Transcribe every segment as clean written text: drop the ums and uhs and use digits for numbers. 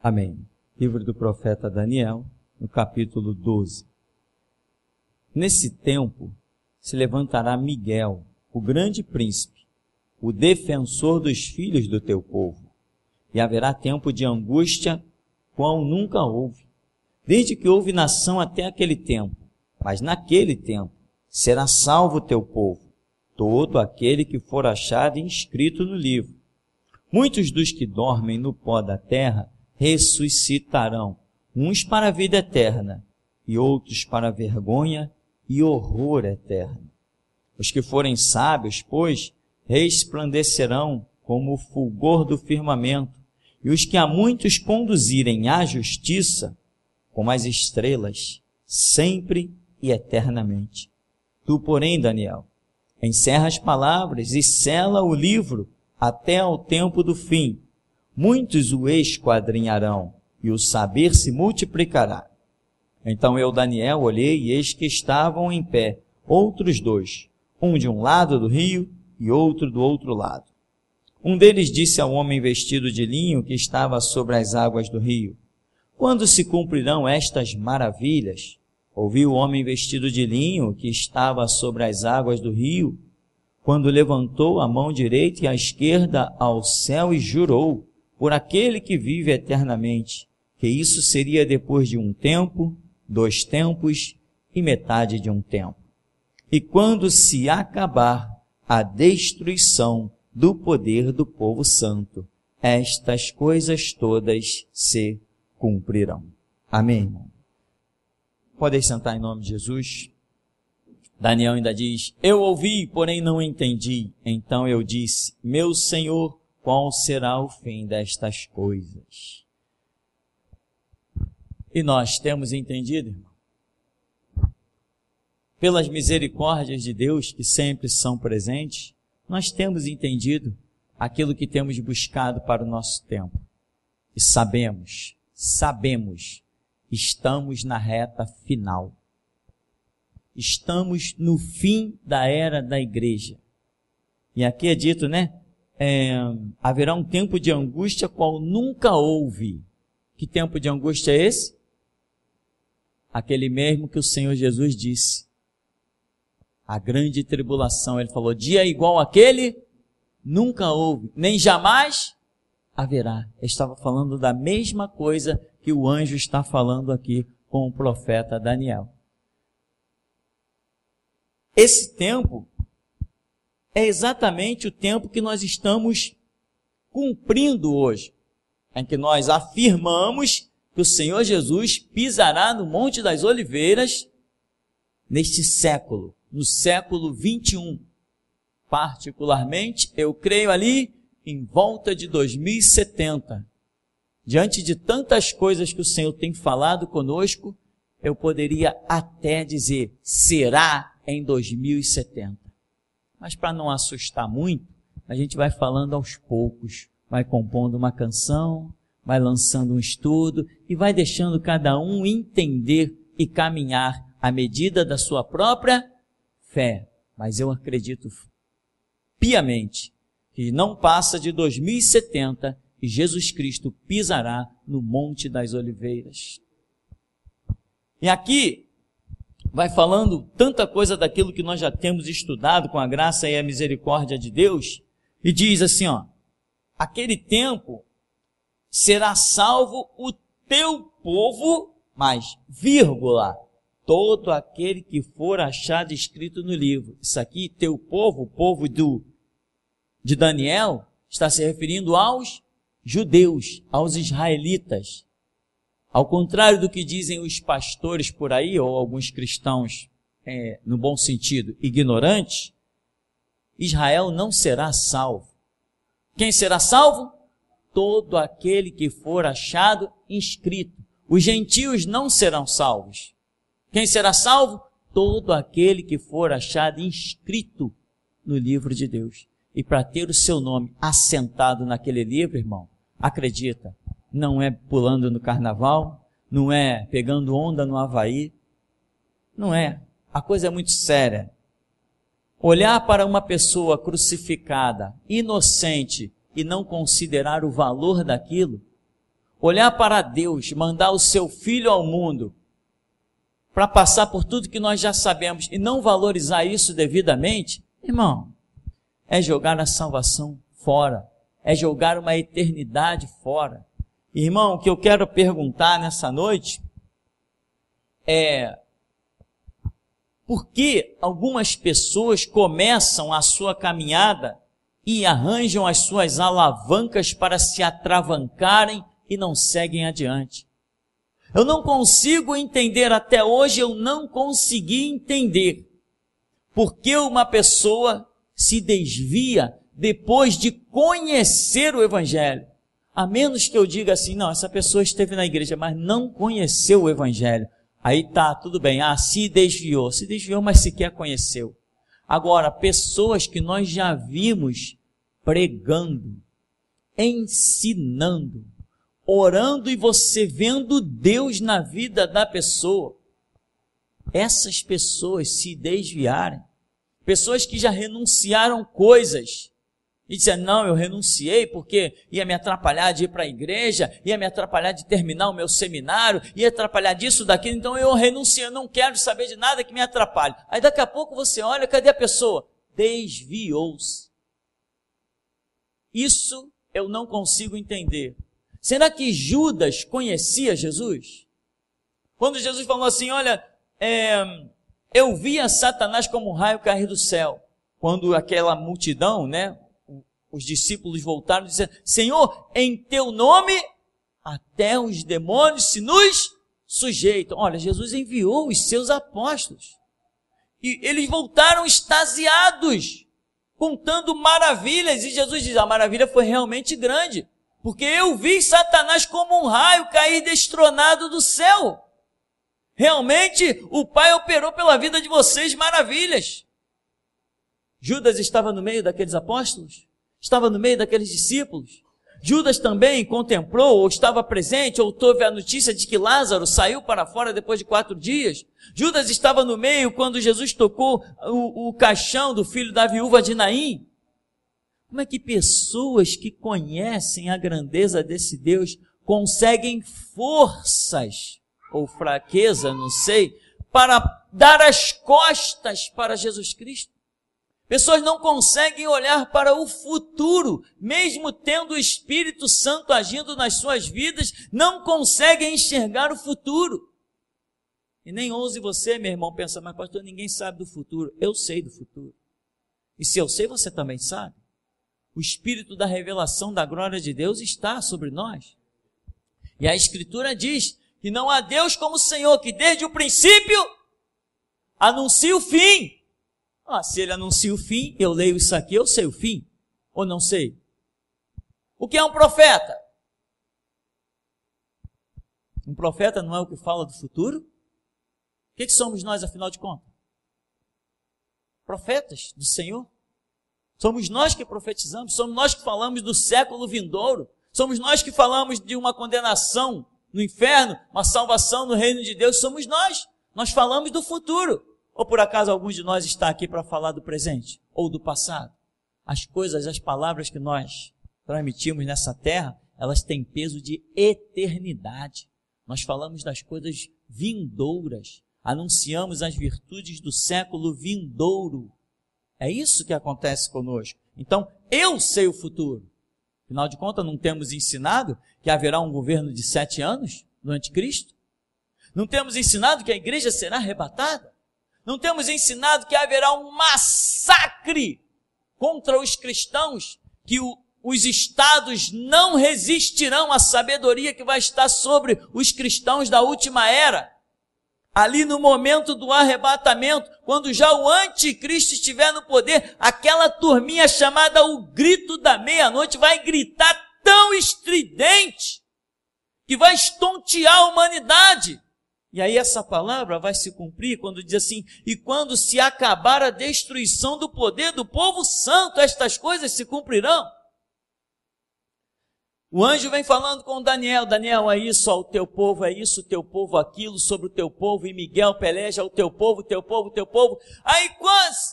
Amém. Livro do profeta Daniel, no capítulo 12. Nesse tempo se levantará Miguel, o grande príncipe, o defensor dos filhos do teu povo. E haverá tempo de angústia, qual nunca houve, desde que houve nação até aquele tempo. Mas naquele tempo será salvo o teu povo, todo aquele que for achado inscrito no livro. Muitos dos que dormem no pó da terra ressuscitarão, uns para a vida eterna, e outros para a vergonha e horror eterno. Os que forem sábios, pois, resplandecerão como o fulgor do firmamento, e os que a muitos conduzirem à justiça, como as estrelas, sempre e eternamente. Tu, porém, Daniel, encerra as palavras e sela o livro até ao tempo do fim. Muitos o esquadrinharão, e o saber se multiplicará. Então eu, Daniel, olhei, e eis que estavam em pé outros dois, um de um lado do rio e outro do outro lado. Um deles disse ao homem vestido de linho que estava sobre as águas do rio: quando se cumprirão estas maravilhas? Ouvi o homem vestido de linho que estava sobre as águas do rio, quando levantou a mão direita e a esquerda ao céu e jurou, por aquele que vive eternamente, que isso seria depois de um tempo, 2 tempos e metade de um tempo. E quando se acabar a destruição do poder do povo santo, estas coisas todas se cumprirão. Amém, irmão? Podem sentar em nome de Jesus. Daniel ainda diz: eu ouvi, porém não entendi. Então eu disse: meu Senhor, qual será o fim destas coisas? E nós temos entendido, irmão? Pelas misericórdias de Deus, que sempre são presentes, nós temos entendido aquilo que temos buscado para o nosso tempo. E sabemos, estamos na reta final. Estamos no fim da era da igreja. E aqui é dito, haverá um tempo de angústia qual nunca houve. Que tempo de angústia é esse? Aquele mesmo que o Senhor Jesus disse. A grande tribulação, ele falou, dia igual àquele nunca houve, nem jamais haverá. Ele estava falando da mesma coisa que o anjo está falando aqui com o profeta Daniel. Esse tempo é exatamente o tempo que nós estamos cumprindo hoje, em que nós afirmamos que o Senhor Jesus pisará no Monte das Oliveiras neste século, no século 21. Particularmente, eu creio ali em volta de 2070. Diante de tantas coisas que o Senhor tem falado conosco, eu poderia até dizer, será em 2070. Mas para não assustar muito, a gente vai falando aos poucos, vai compondo uma canção, vai lançando um estudo e vai deixando cada um entender e caminhar à medida da sua própria fé. Mas eu acredito piamente que não passa de 2070 e Jesus Cristo pisará no Monte das Oliveiras. E aqui vai falando tanta coisa daquilo que nós já temos estudado com a graça e a misericórdia de Deus, e diz assim, aquele tempo será salvo o teu povo, mas, todo aquele que for achado escrito no livro. Isso aqui, teu povo, o povo de Daniel, está se referindo aos judeus, aos israelitas. Ao contrário do que dizem os pastores por aí, ou alguns cristãos, no bom sentido, ignorantes, Israel não será salvo. Quem será salvo? Todo aquele que for achado inscrito. Os gentios não serão salvos. Quem será salvo? Todo aquele que for achado inscrito no livro de Deus. E para ter o seu nome assentado naquele livro, irmão, acredita, não é pulando no carnaval, não é pegando onda no Havaí, não é. A coisa é muito séria. Olhar para uma pessoa crucificada, inocente, e não considerar o valor daquilo, olhar para Deus, mandar o seu Filho ao mundo, para passar por tudo que nós já sabemos e não valorizar isso devidamente, irmão, é jogar a salvação fora, é jogar uma eternidade fora. Irmão, o que eu quero perguntar nessa noite é: por que algumas pessoas começam a sua caminhada e arranjam as suas alavancas para se atravancarem e não seguem adiante? Eu não consigo entender, até hoje eu não consegui entender por que uma pessoa se desvia depois de conhecer o Evangelho. A menos que eu diga assim, não, essa pessoa esteve na igreja, mas não conheceu o Evangelho. Aí tá, tudo bem, se desviou, mas sequer conheceu. Agora, pessoas que nós já vimos pregando, ensinando, orando e você vendo Deus na vida da pessoa, essas pessoas se desviarem, pessoas que já renunciaram coisas, e disseram, não, eu renunciei porque ia me atrapalhar de ir para a igreja, ia me atrapalhar de terminar o meu seminário, ia atrapalhar disso, daquilo, então eu renunciei, eu não quero saber de nada que me atrapalhe. Aí daqui a pouco você olha, cadê a pessoa? Desviou-se. Isso eu não consigo entender. Será que Judas conhecia Jesus? Quando Jesus falou assim, olha, eu via Satanás como um raio cair do céu. Quando aquela multidão, os discípulos voltaram e disseram, Senhor, em teu nome até os demônios se nos sujeitam. Olha, Jesus enviou os seus apóstolos. E eles voltaram extasiados, contando maravilhas. E Jesus diz, a maravilha foi realmente grande, porque eu vi Satanás como um raio cair destronado do céu. Realmente o Pai operou pela vida de vocês maravilhas. Judas estava no meio daqueles apóstolos? Estava no meio daqueles discípulos? Judas também contemplou, ou estava presente, ou teve a notícia de que Lázaro saiu para fora depois de 4 dias? Judas estava no meio quando Jesus tocou o caixão do filho da viúva de Naim? Como é que pessoas que conhecem a grandeza desse Deus conseguem forças, ou fraqueza, não sei, para dar as costas para Jesus Cristo? Pessoas não conseguem olhar para o futuro, mesmo tendo o Espírito Santo agindo nas suas vidas, não conseguem enxergar o futuro. E nem ouse você, meu irmão, pensar, mas pastor, ninguém sabe do futuro. Eu sei do futuro. E se eu sei, você também sabe. O Espírito da revelação da glória de Deus está sobre nós. E a Escritura diz que não há Deus como o Senhor, que desde o princípio anuncia o fim. Se ele anuncia o fim, eu leio isso aqui, eu sei o fim, ou não sei? O que é um profeta? Um profeta não é o que fala do futuro? O que somos nós, afinal de contas? Profetas do Senhor? Somos nós que profetizamos, somos nós que falamos do século vindouro, somos nós que falamos de uma condenação no inferno, uma salvação no reino de Deus, somos nós falamos do futuro. Ou por acaso algum de nós está aqui para falar do presente ou do passado? As coisas, as palavras que nós transmitimos nessa terra, elas têm peso de eternidade. Nós falamos das coisas vindouras, anunciamos as virtudes do século vindouro. É isso que acontece conosco. Então, eu sei o futuro. Afinal de contas, não temos ensinado que haverá um governo de 7 anos do anticristo? Não temos ensinado que a igreja será arrebatada? Não temos ensinado que haverá um massacre contra os cristãos, que os estados não resistirão à sabedoria que vai estar sobre os cristãos da última era? Ali no momento do arrebatamento, quando já o anticristo estiver no poder, aquela turminha chamada o grito da meia-noite vai gritar tão estridente que vai estontear a humanidade. E aí essa palavra vai se cumprir quando diz assim, e quando se acabar a destruição do poder do povo santo, estas coisas se cumprirão. O anjo vem falando com Daniel, Daniel, é isso, ó, o teu povo é isso, o teu povo aquilo, sobre o teu povo, e Miguel peleja o teu povo, o teu povo, o teu povo. Aí,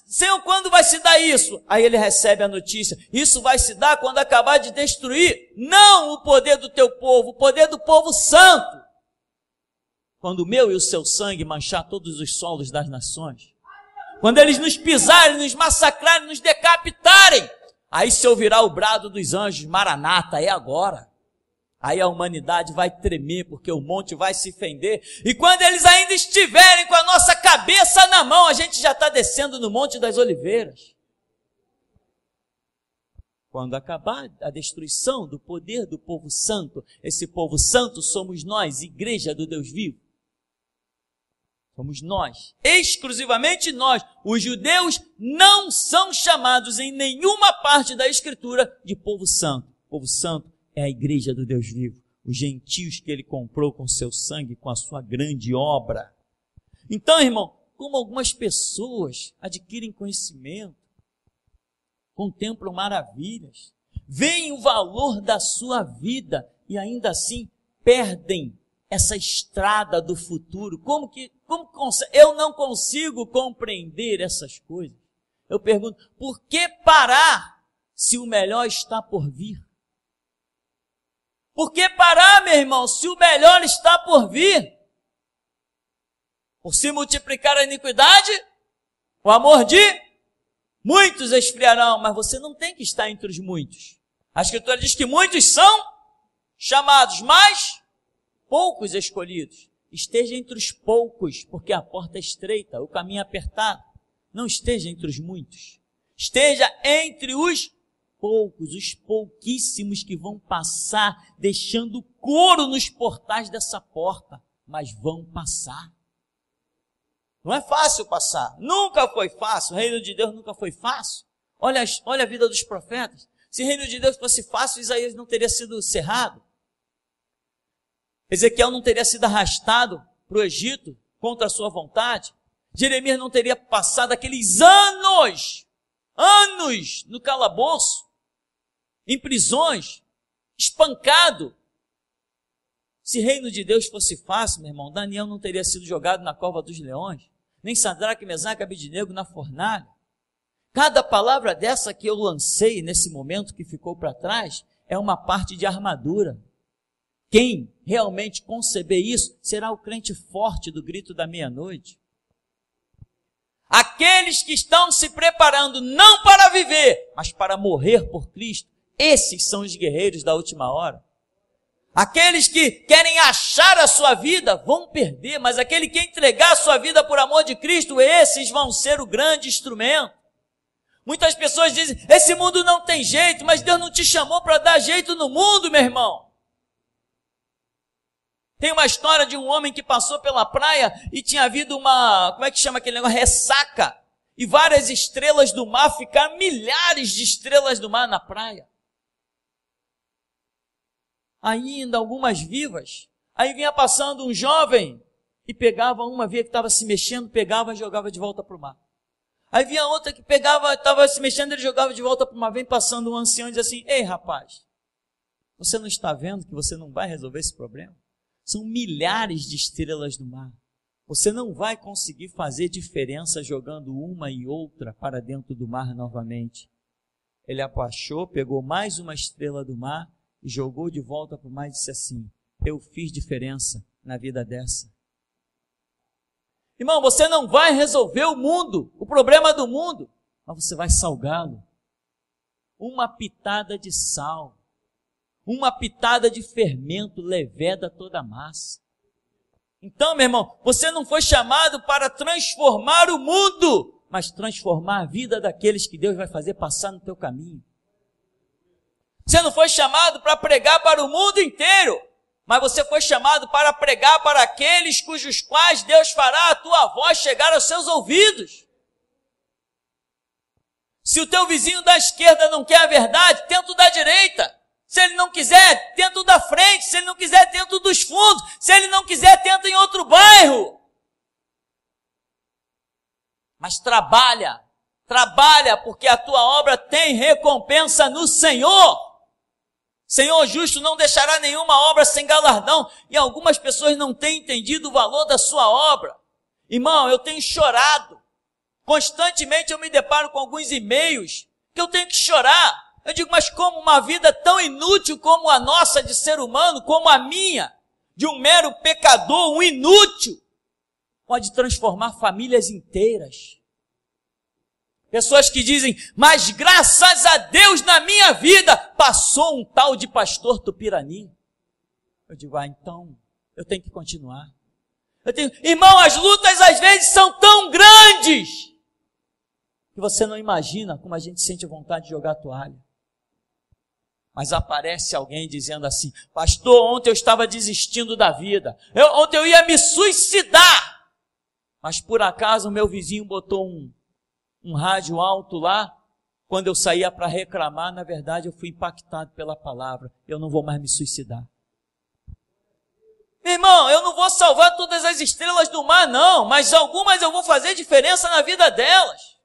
Senhor, quando vai se dar isso? Aí ele recebe a notícia, isso vai se dar quando acabar de destruir, não o poder do teu povo, o poder do povo santo. Quando o meu e o seu sangue manchar todos os solos das nações. Quando eles nos pisarem, nos massacrarem, nos decapitarem. Aí se ouvirá o brado dos anjos, Maranata, é agora. Aí a humanidade vai tremer, porque o monte vai se fender. E quando eles ainda estiverem com a nossa cabeça na mão, a gente já está descendo no Monte das Oliveiras. Quando acabar a destruição do poder do povo santo, esse povo santo somos nós, igreja do Deus vivo. Somos nós, exclusivamente nós. Os judeus não são chamados em nenhuma parte da Escritura de povo santo. O povo santo é a igreja do Deus vivo. Os gentios que ele comprou com seu sangue, com a sua grande obra. Então, irmão, como algumas pessoas adquirem conhecimento, contemplam maravilhas, veem o valor da sua vida e ainda assim perdem essa estrada do futuro. Eu não consigo compreender essas coisas. Eu pergunto, por que parar se o melhor está por vir? Por que parar, meu irmão, se o melhor está por vir? Por se multiplicar a iniquidade, o amor de muitos esfriarão, mas você não tem que estar entre os muitos. A Escritura diz que muitos são chamados, mas poucos escolhidos. Esteja entre os poucos, porque a porta é estreita, o caminho é apertado. Não esteja entre os muitos. Esteja entre os poucos, os pouquíssimos que vão passar, deixando couro nos portais dessa porta, mas vão passar. Não é fácil passar. Nunca foi fácil. O reino de Deus nunca foi fácil. Olha a vida dos profetas. Se o reino de Deus fosse fácil, Isaías não teria sido cerrado. Ezequiel não teria sido arrastado para o Egito contra a sua vontade. Jeremias não teria passado aqueles anos no calabouço, em prisões, espancado. Se o reino de Deus fosse fácil, meu irmão, Daniel não teria sido jogado na cova dos leões, nem Sadraque, Mesaque e Abednego na fornalha. Cada palavra dessa que eu lancei nesse momento que ficou para trás é uma parte de armadura. Quem realmente conceber isso será o crente forte do grito da meia-noite. Aqueles que estão se preparando não para viver, mas para morrer por Cristo, esses são os guerreiros da última hora. Aqueles que querem achar a sua vida vão perder, mas aquele que entregar a sua vida por amor de Cristo, esses vão ser o grande instrumento. Muitas pessoas dizem, esse mundo não tem jeito, mas Deus não te chamou para dar jeito no mundo, meu irmão. Tem uma história de um homem que passou pela praia e tinha havido como é que chama aquele negócio? Ressaca. E várias estrelas do mar ficaram, milhares de estrelas do mar na praia. Ainda algumas vivas. Aí vinha passando um jovem e pegava uma, via que estava se mexendo, pegava e jogava de volta para o mar. Aí vinha outra que pegava, estava se mexendo, ele jogava de volta para o mar. Vem passando um ancião e diz assim, ei rapaz, você não está vendo que você não vai resolver esse problema? São milhares de estrelas do mar. Você não vai conseguir fazer diferença jogando uma e outra para dentro do mar novamente. Ele abaixou, pegou mais uma estrela do mar e jogou de volta para o mar e disse assim, eu fiz diferença na vida dessa. Irmão, você não vai resolver o mundo, o problema do mundo, mas você vai salgá-lo. Uma pitada de sal. Uma pitada de fermento leveda toda a massa. Então, meu irmão, você não foi chamado para transformar o mundo, mas transformar a vida daqueles que Deus vai fazer passar no teu caminho. Você não foi chamado para pregar para o mundo inteiro, mas você foi chamado para pregar para aqueles cujos quais Deus fará a tua voz chegar aos seus ouvidos. Se o teu vizinho da esquerda não quer a verdade, tenta o da direita. Se ele não quiser, tenta o da frente. Se ele não quiser, tenta o dos fundos. Se ele não quiser, tenta em outro bairro. Mas trabalha, porque a tua obra tem recompensa no Senhor. Senhor justo não deixará nenhuma obra sem galardão. E algumas pessoas não têm entendido o valor da sua obra. Irmão, eu tenho chorado. Constantemente eu me deparo com alguns e-mails que eu tenho que chorar. Eu digo, mas como uma vida tão inútil como a nossa de ser humano, como a minha, de um mero pecador, um inútil, pode transformar famílias inteiras. Pessoas que dizem, mas graças a Deus na minha vida passou um tal de pastor Tupirani. Eu digo, então eu tenho que continuar. Irmão, as lutas às vezes são tão grandes que você não imagina como a gente sente vontade de jogar a toalha. Mas aparece alguém dizendo assim, pastor, ontem eu estava desistindo da vida. Ontem eu ia me suicidar. Mas por acaso o meu vizinho botou um rádio alto lá. Quando eu saía para reclamar, na verdade eu fui impactado pela palavra. Eu não vou mais me suicidar. Meu irmão, eu não vou salvar todas as estrelas do mar, não. Mas algumas eu vou fazer diferença na vida delas.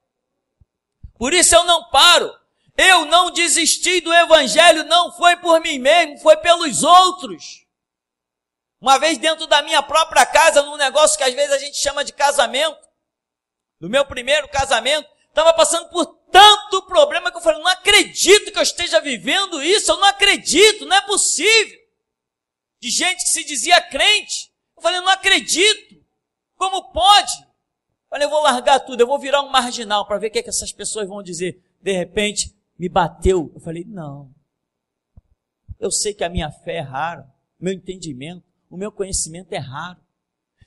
Por isso eu não paro. Eu não desisti do evangelho, não foi por mim mesmo, foi pelos outros. Uma vez dentro da minha própria casa, num negócio que às vezes a gente chama de casamento, no meu primeiro casamento, estava passando por tanto problema que eu falei, não acredito que eu esteja vivendo isso, eu não acredito, não é possível. De gente que se dizia crente, eu falei, não acredito, como pode? Eu falei, eu vou largar tudo, eu vou virar um marginal para ver o que essas pessoas vão dizer. De repente, me bateu. Eu falei, não. Eu sei que a minha fé é rara, meu entendimento, o meu conhecimento é raro.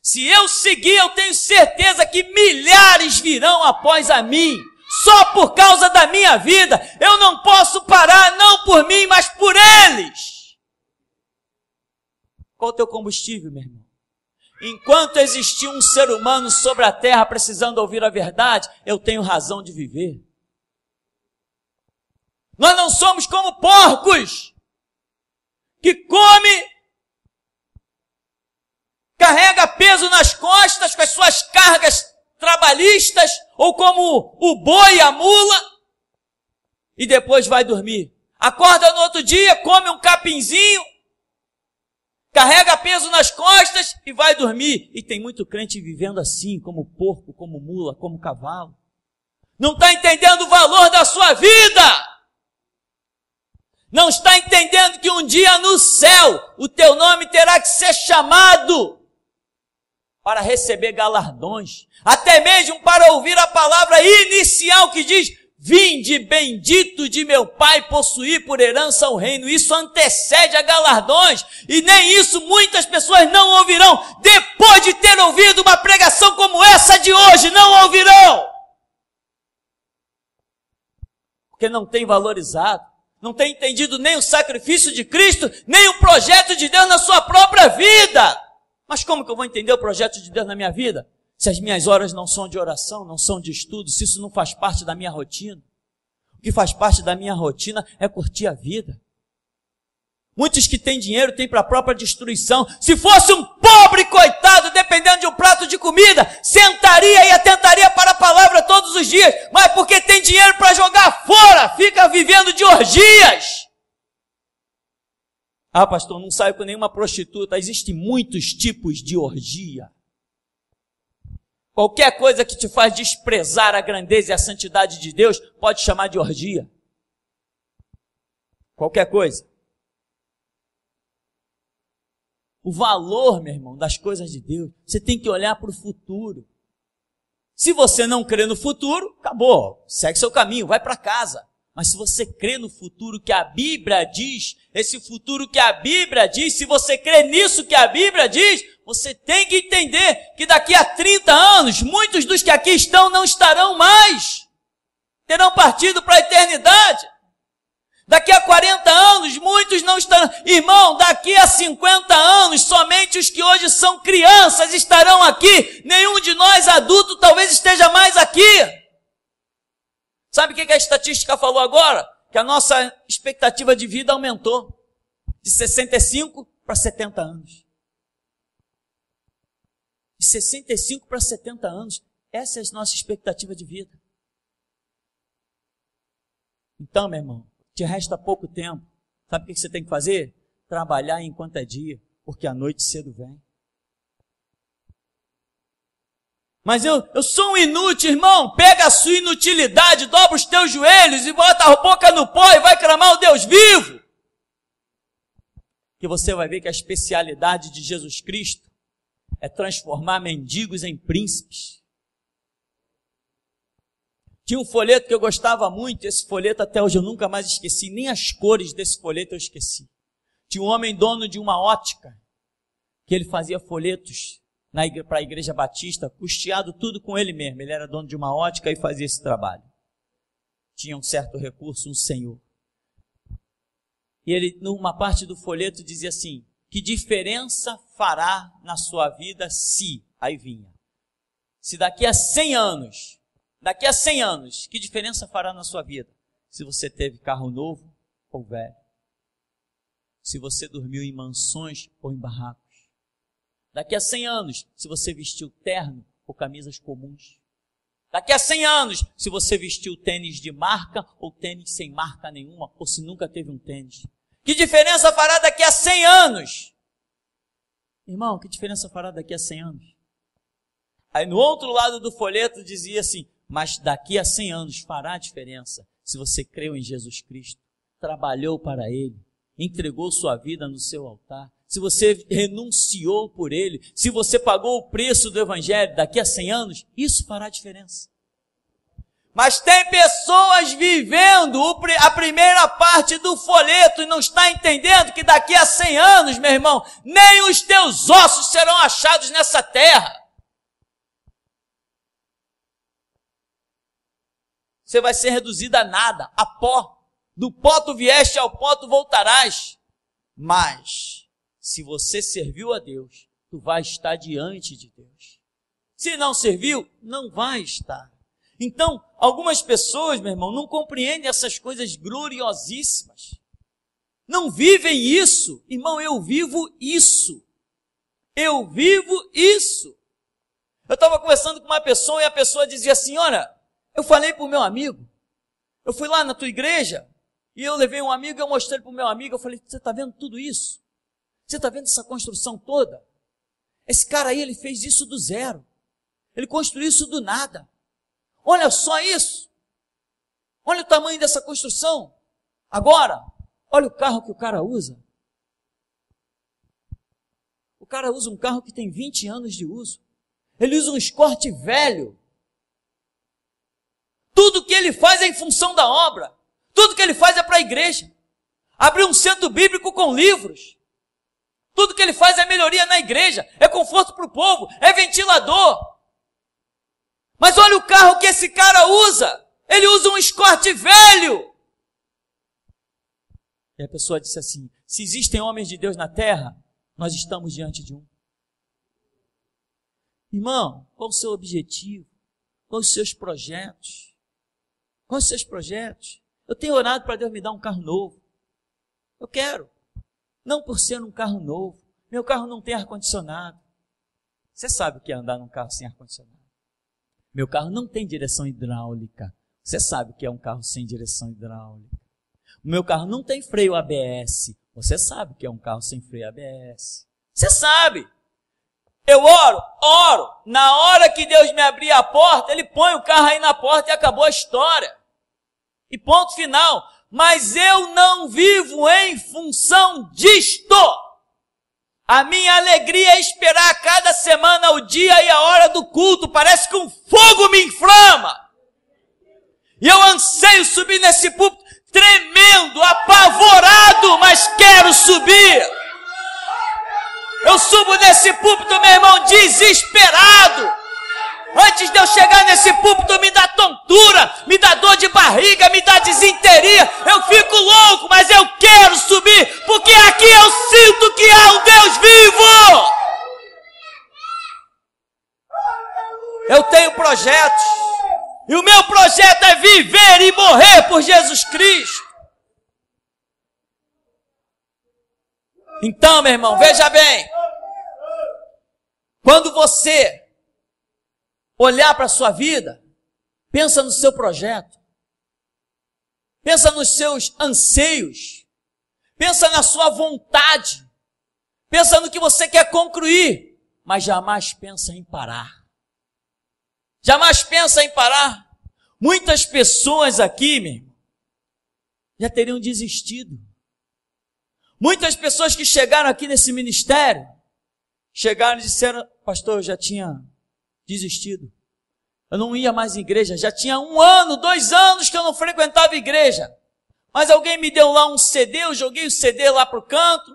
Se eu seguir, eu tenho certeza que milhares virão após a mim, só por causa da minha vida. Eu não posso parar, não por mim, mas por eles. Qual o teu combustível, meu irmão? Enquanto existir um ser humano sobre a terra precisando ouvir a verdade, eu tenho razão de viver. Nós não somos como porcos que come, carrega peso nas costas com as suas cargas trabalhistas, ou como o boi e a mula, e depois vai dormir. Acorda no outro dia, come um capinzinho, carrega peso nas costas e vai dormir. E tem muito crente vivendo assim, como porco, como mula, como cavalo. Não está entendendo o valor da sua vida. Não está entendendo que um dia no céu o teu nome terá que ser chamado para receber galardões, até mesmo para ouvir a palavra inicial que diz, vinde bendito de meu Pai possuir por herança o reino. Isso antecede a galardões, e nem isso muitas pessoas não ouvirão, depois de ter ouvido uma pregação como essa de hoje, não ouvirão, porque não tem valorizado, não tem entendido nem o sacrifício de Cristo, nem o projeto de Deus na sua própria vida. Mas como que eu vou entender o projeto de Deus na minha vida? Se as minhas horas não são de oração, não são de estudo, se isso não faz parte da minha rotina. O que faz parte da minha rotina é curtir a vida. Muitos que têm dinheiro têm para a própria destruição. Se fosse um pobre coitado, dependendo de um prato de comida, sentaria e atentaria para a palavra todos os dias, mas porque tem dinheiro para jogar fora, fica vivendo de orgias. Ah, pastor, não saio com nenhuma prostituta. Existem muitos tipos de orgia. Qualquer coisa que te faz desprezar a grandeza e a santidade de Deus, pode chamar de orgia. Qualquer coisa. O valor, meu irmão, das coisas de Deus, você tem que olhar para o futuro. Se você não crê no futuro, acabou, segue seu caminho, vai para casa. Mas se você crê no futuro que a Bíblia diz, esse futuro que a Bíblia diz, se você crê nisso que a Bíblia diz, você tem que entender que daqui a 30 anos, muitos dos que aqui estão não estarão mais. Terão partido para a eternidade. Daqui a 40 anos, muitos não estarão. Irmão, daqui a 50 anos, somente os que hoje são crianças estarão aqui. Nenhum de nós adultos talvez esteja mais aqui. Sabe o que a estatística falou agora? Que a nossa expectativa de vida aumentou de 65 para 70 anos. De 65 para 70 anos. Essa é a nossa expectativa de vida. Então, meu irmão, te resta pouco tempo. Sabe o que você tem que fazer? Trabalhar enquanto é dia, porque a noite cedo vem. Mas eu sou um inútil, irmão. Pega a sua inutilidade, dobra os teus joelhos e bota a boca no pó e vai clamar o Deus vivo. Que você vai ver que a especialidade de Jesus Cristo é transformar mendigos em príncipes. Tinha um folheto que eu gostava muito, esse folheto até hoje eu nunca mais esqueci, nem as cores desse folheto eu esqueci. Tinha um homem dono de uma ótica, que ele fazia folhetos para a Igreja Batista, custeado tudo com ele mesmo. Ele era dono de uma ótica e fazia esse trabalho. Tinha um certo recurso, um senhor. E ele, numa parte do folheto, dizia assim: que diferença fará na sua vida se, aí vinha, se daqui a 100 anos, que diferença fará na sua vida? Se você teve carro novo ou velho? Se você dormiu em mansões ou em barracos? Daqui a 100 anos, se você vestiu terno ou camisas comuns? Daqui a 100 anos, se você vestiu tênis de marca ou tênis sem marca nenhuma, ou se nunca teve um tênis? Que diferença fará daqui a 100 anos? Irmão, que diferença fará daqui a 100 anos? Aí no outro lado do folheto dizia assim: mas daqui a 100 anos fará a diferença se você creu em Jesus Cristo, trabalhou para Ele, entregou sua vida no seu altar, se você renunciou por Ele, se você pagou o preço do Evangelho. Daqui a 100 anos, isso fará diferença. Mas tem pessoas vivendo a primeira parte do folheto e não está entendendo que daqui a 100 anos, meu irmão, nem os teus ossos serão achados nessa terra. Você vai ser reduzido a nada, a pó. Do pó tu vieste, ao pó tu voltarás. Mas, se você serviu a Deus, tu vai estar diante de Deus. Se não serviu, não vai estar. Então, algumas pessoas, meu irmão, não compreendem essas coisas gloriosíssimas. Não vivem isso. Irmão, eu vivo isso. Eu vivo isso. Eu estava conversando com uma pessoa e a pessoa dizia assim: olha, eu falei para o meu amigo, eu fui lá na tua igreja e eu levei um amigo e eu mostrei para o meu amigo, eu falei: você está vendo tudo isso? Você está vendo essa construção toda? Esse cara aí, ele fez isso do zero. Ele construiu isso do nada. Olha só isso. Olha o tamanho dessa construção. Agora, olha o carro que o cara usa. O cara usa um carro que tem 20 anos de uso. Ele usa um Escort velho. Tudo que ele faz é em função da obra. Tudo que ele faz é para a igreja. Abriu um centro bíblico com livros. Tudo que ele faz é melhoria na igreja, é conforto para o povo, é ventilador. Mas olha o carro que esse cara usa. Ele usa um Escort velho. E a pessoa disse assim: se existem homens de Deus na terra, nós estamos diante de um. Irmão, qual o seu objetivo? Quais os seus projetos? Quais os seus projetos? Eu tenho orado para Deus me dar um carro novo. Eu quero. Não por ser um carro novo. Meu carro não tem ar-condicionado. Você sabe o que é andar num carro sem ar-condicionado. Meu carro não tem direção hidráulica. Você sabe o que é um carro sem direção hidráulica. O meu carro não tem freio ABS. Você sabe o que é um carro sem freio ABS. Você sabe. Eu oro. Na hora que Deus me abrir a porta, Ele põe o carro aí na porta e acabou a história. E ponto final. Mas eu não vivo em função disto. A minha alegria é esperar cada semana o dia e a hora do culto. Parece que um fogo me inflama. E eu anseio subir nesse púlpito tremendo, apavorado, mas quero subir. Eu subo nesse púlpito, meu irmão, desesperado. Antes de eu chegar nesse púlpito, me dá tontura, me dá dor de barriga, me dá desinteria. Eu fico louco, mas eu quero subir, porque aqui eu sinto que há um Deus vivo. Eu tenho projetos, e o meu projeto é viver e morrer por Jesus Cristo. Então, meu irmão, veja bem. Quando você olhar para a sua vida, pensa no seu projeto, pensa nos seus anseios, pensa na sua vontade, pensa no que você quer concluir, mas jamais pensa em parar. Jamais pensa em parar. Muitas pessoas aqui, meu irmão, já teriam desistido. Muitas pessoas que chegaram aqui nesse ministério, chegaram e disseram: pastor, eu já tinha desistido. Eu não ia mais em igreja, já tinha 1 ano, 2 anos que eu não frequentava igreja. Mas alguém me deu lá um CD, eu joguei o CD lá pro canto.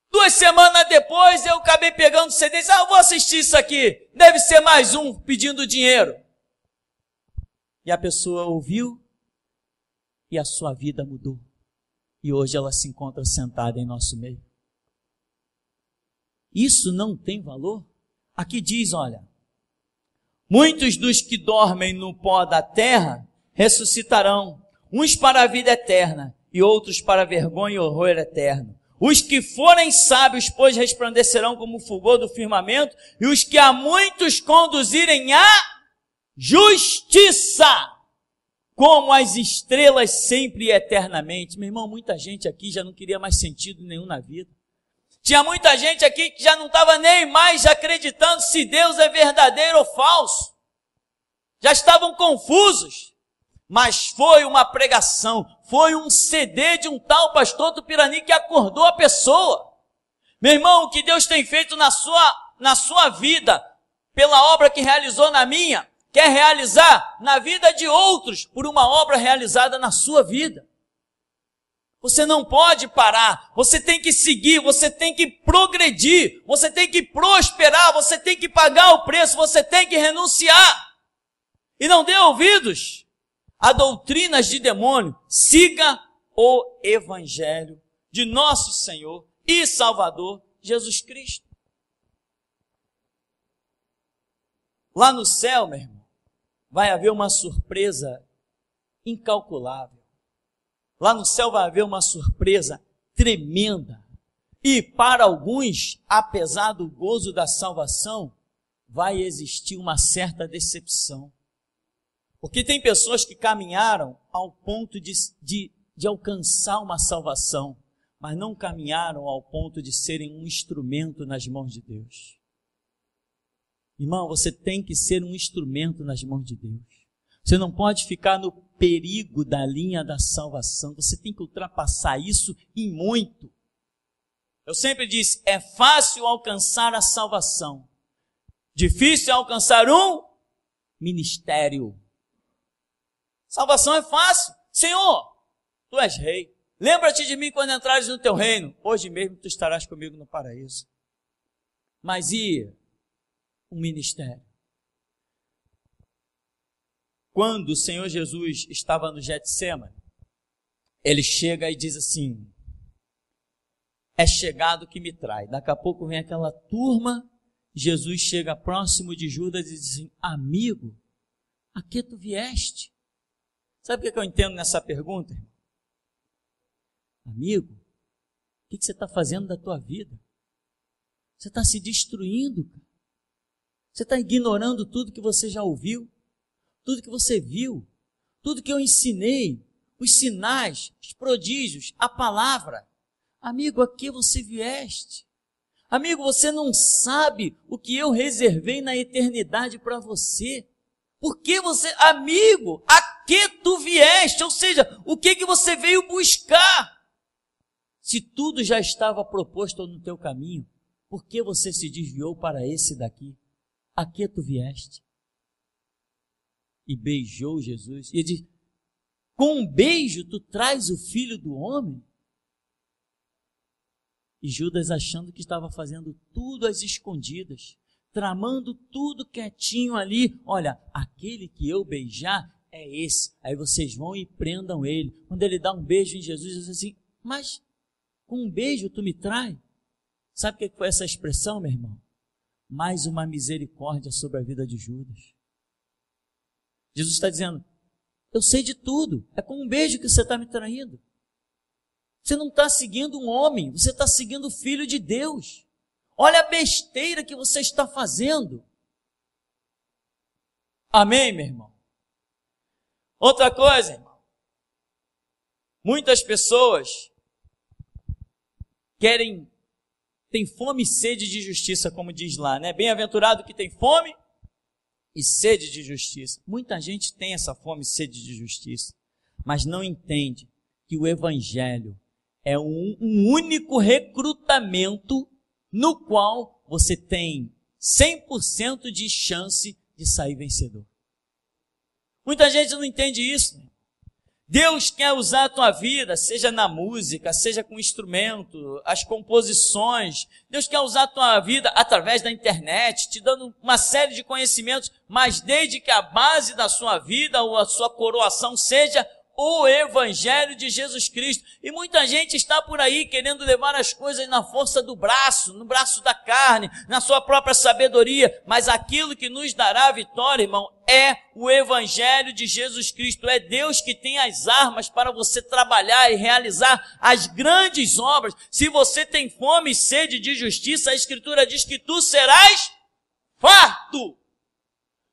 2 semanas depois eu acabei pegando o CD e disse: eu vou assistir isso aqui. Deve ser mais um pedindo dinheiro. E a pessoa ouviu e a sua vida mudou. E hoje ela se encontra sentada em nosso meio. Isso não tem valor? Aqui diz, olha: muitos dos que dormem no pó da terra ressuscitarão, uns para a vida eterna e outros para a vergonha e horror eterno. Os que forem sábios, pois, resplandecerão como o fulgor do firmamento, e os que a muitos conduzirem à justiça, como as estrelas sempre e eternamente. Meu irmão, muita gente aqui já não queria mais sentido nenhum na vida. Tinha muita gente aqui que já não estava nem mais acreditando se Deus é verdadeiro ou falso. Já estavam confusos. Mas foi uma pregação, foi um CD de um tal pastor Tupirani que acordou a pessoa. Meu irmão, o que Deus tem feito na sua vida, pela obra que realizou na minha, quer realizar na vida de outros, por uma obra realizada na sua vida. Você não pode parar, você tem que seguir, você tem que progredir, você tem que prosperar, você tem que pagar o preço, você tem que renunciar. E não dê ouvidos a doutrinas de demônio. Siga o Evangelho de nosso Senhor e Salvador Jesus Cristo. Lá no céu, meu irmão, vai haver uma surpresa incalculável. Lá no céu vai haver uma surpresa tremenda. E para alguns, apesar do gozo da salvação, vai existir uma certa decepção. Porque tem pessoas que caminharam ao ponto de alcançar uma salvação, mas não caminharam ao ponto de serem um instrumento nas mãos de Deus. Irmão, você tem que ser um instrumento nas mãos de Deus. Você não pode ficar no perigo da linha da salvação. Você tem que ultrapassar isso e muito. Eu sempre disse, é fácil alcançar a salvação. Difícil alcançar um ministério. Salvação é fácil. Senhor, tu és rei. Lembra-te de mim quando entrares no teu reino. Hoje mesmo tu estarás comigo no paraíso. Mas e o ministério? Quando o Senhor Jesus estava no Getsêmani, ele chega e diz assim, é chegado que me trai. Daqui a pouco vem aquela turma, Jesus chega próximo de Judas e diz assim, amigo, a que tu vieste? Sabe o que eu entendo nessa pergunta, irmão? Amigo, o que você está fazendo da tua vida? Você está se destruindo, cara. Você está ignorando tudo que você já ouviu, tudo que você viu, tudo que eu ensinei, os sinais, os prodígios, a palavra. Amigo, a que você vieste? Amigo, você não sabe o que eu reservei na eternidade para você. Por que você, amigo, a que tu vieste? Ou seja, o que você veio buscar? Se tudo já estava proposto no teu caminho, por que você se desviou para esse daqui? A que tu vieste? E beijou Jesus. E ele diz, com um beijo tu traz o filho do homem? E Judas achando que estava fazendo tudo às escondidas, tramando tudo quietinho ali. Olha, aquele que eu beijar é esse. Aí vocês vão e prendam ele. Quando ele dá um beijo em Jesus, ele diz assim, mas com um beijo tu me trai? Sabe o que foi essa expressão, meu irmão? Mais uma misericórdia sobre a vida de Judas. Jesus está dizendo, eu sei de tudo, é com um beijo que você está me traindo. Você não está seguindo um homem, você está seguindo o Filho de Deus. Olha a besteira que você está fazendo. Amém, meu irmão? Outra coisa, irmão. Muitas pessoas tem fome e sede de justiça, como diz lá, né? Bem-aventurado que tem fome e sede de justiça. Muita gente tem essa fome e sede de justiça, mas não entende que o Evangelho é um único recrutamento no qual você tem 100% de chance de sair vencedor. Muita gente não entende isso, né? Deus quer usar a tua vida, seja na música, seja com instrumento, as composições. Deus quer usar a tua vida através da internet, te dando uma série de conhecimentos, mas desde que a base da sua vida ou a sua coroação seja o Evangelho de Jesus Cristo. E muita gente está por aí querendo levar as coisas na força do braço, no braço da carne, na sua própria sabedoria, mas aquilo que nos dará a vitória, irmão, é o Evangelho de Jesus Cristo. É Deus que tem as armas para você trabalhar e realizar as grandes obras. Se você tem fome e sede de justiça, a Escritura diz que tu serás farto.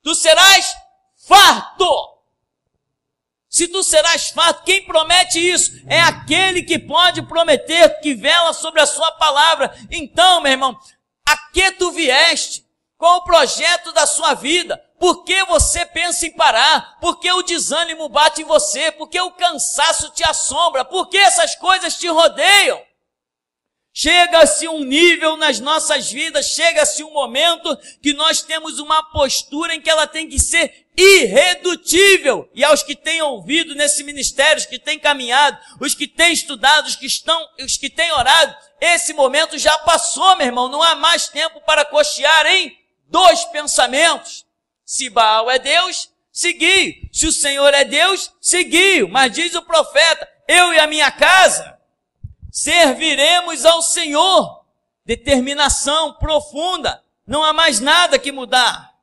Tu serás farto. Se tu serás farto, quem promete isso? É aquele que pode prometer, que vela sobre a sua palavra. Então, meu irmão, a que tu vieste? Qual o projeto da sua vida? Por que você pensa em parar? Por que o desânimo bate em você? Por que o cansaço te assombra? Por que essas coisas te rodeiam? Chega-se um nível nas nossas vidas, chega-se um momento que nós temos uma postura em que ela tem que ser irredutível. E aos que têm ouvido nesse ministério, os que têm caminhado, os que têm estudado, os que têm orado, esse momento já passou, meu irmão. Não há mais tempo para cochear em dois pensamentos. Se Baal é Deus, segui. Se o Senhor é Deus, segui. Mas diz o profeta, eu e a minha casa serviremos ao Senhor. Determinação profunda. Não há mais nada que mudar.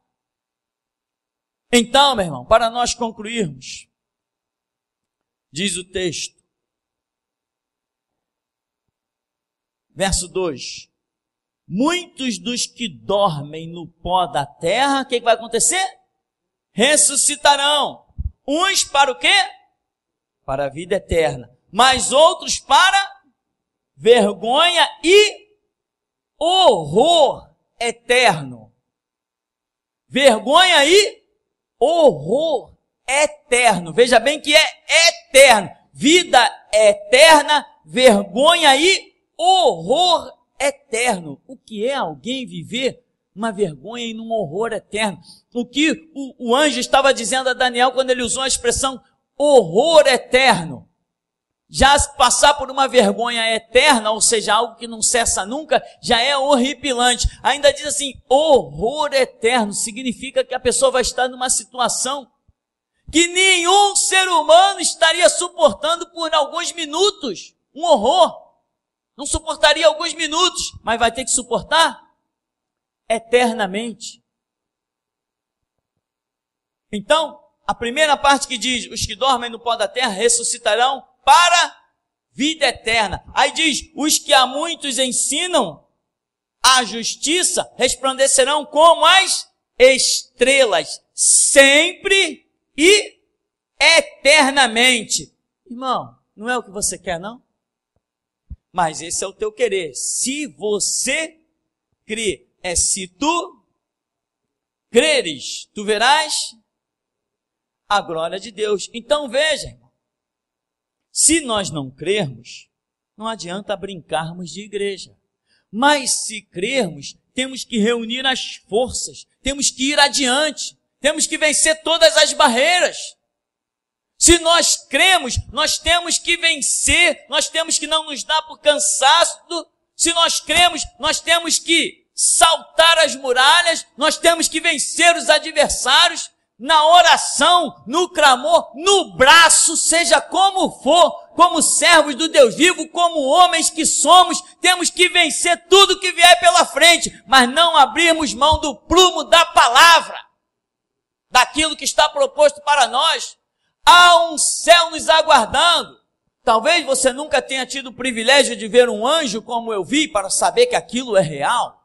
Então, meu irmão, para nós concluirmos, diz o texto, verso 2, muitos dos que dormem no pó da terra, o que vai acontecer? Ressuscitarão. Uns para o quê? Para a vida eterna. Mas outros para vergonha e horror eterno. Vergonha e horror eterno. Veja bem que é eterno. Vida eterna, vergonha e horror eterno. O que é alguém viver uma vergonha e um horror eterno? O que o anjo estava dizendo a Daniel quando ele usou a expressão horror eterno? Já passar por uma vergonha eterna, ou seja, algo que não cessa nunca, já é horripilante. Ainda diz assim, horror eterno, significa que a pessoa vai estar numa situação que nenhum ser humano estaria suportando por alguns minutos. Um horror. Não suportaria alguns minutos, mas vai ter que suportar eternamente. Então, a primeira parte que diz, os que dormem no pó da terra ressuscitarão para vida eterna. Aí diz, os que a muitos ensinam a justiça resplandecerão como as estrelas, sempre e eternamente. Irmão, não é o que você quer, não? Mas esse é o teu querer. Se você crê, se tu creres, tu verás a glória de Deus. Então veja, irmão, se nós não crermos, não adianta brincarmos de igreja. Mas se crermos, temos que reunir as forças, temos que ir adiante, temos que vencer todas as barreiras. Se nós cremos, nós temos que vencer, nós temos que não nos dar por cansaço. Se nós cremos, nós temos que saltar as muralhas, nós temos que vencer os adversários. Na oração, no clamor, no braço, seja como for, como servos do Deus vivo, como homens que somos, temos que vencer tudo que vier pela frente, mas não abrirmos mão do prumo da palavra, daquilo que está proposto para nós. Há um céu nos aguardando. Talvez você nunca tenha tido o privilégio de ver um anjo como eu vi, para saber que aquilo é real.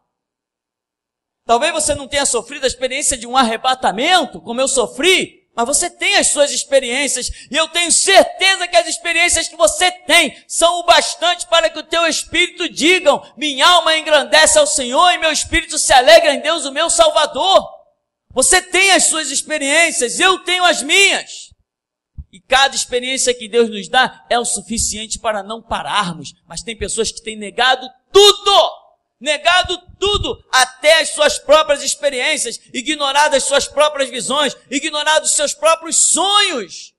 Talvez você não tenha sofrido a experiência de um arrebatamento, como eu sofri, mas você tem as suas experiências, e eu tenho certeza que as experiências que você tem são o bastante para que o teu espírito digam: minha alma engrandece ao Senhor e meu espírito se alegra em Deus, o meu Salvador. Você tem as suas experiências, eu tenho as minhas. E cada experiência que Deus nos dá é o suficiente para não pararmos. Mas tem pessoas que têm negado tudo, até as suas próprias experiências, ignorado as suas próprias visões, ignorado os seus próprios sonhos.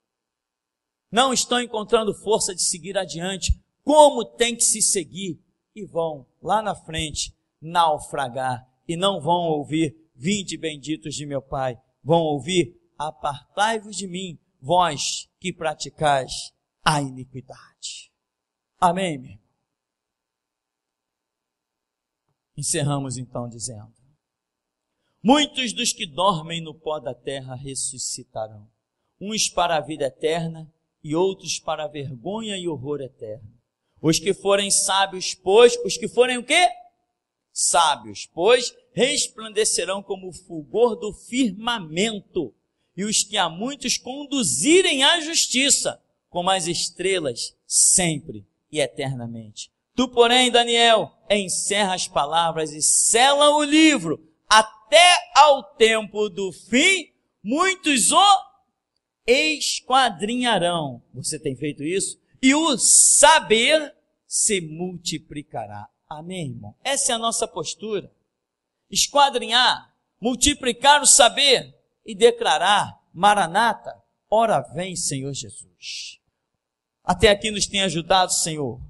Não estão encontrando força de seguir adiante, como tem que se seguir, e vão lá na frente naufragar, e não vão ouvir: vinde benditos de meu Pai. Vão ouvir: apartai-vos de mim, vós que praticais a iniquidade. Amém, meu irmão? Encerramos então dizendo: muitos dos que dormem no pó da terra ressuscitarão, uns para a vida eterna e outros para a vergonha e horror eterno. Os que forem sábios, pois, os que forem o quê? Sábios, pois, resplandecerão como o fulgor do firmamento, e os que a muitos conduzirem à justiça, como as estrelas, sempre e eternamente. Tu, porém, Daniel, encerra as palavras e sela o livro, até ao tempo do fim, muitos o esquadrinharão. Você tem feito isso? E o saber se multiplicará. Amém, irmão? Essa é a nossa postura. Esquadrinhar, multiplicar o saber e declarar: Maranata, ora vem, Senhor Jesus. Até aqui nos tem ajudado, Senhor.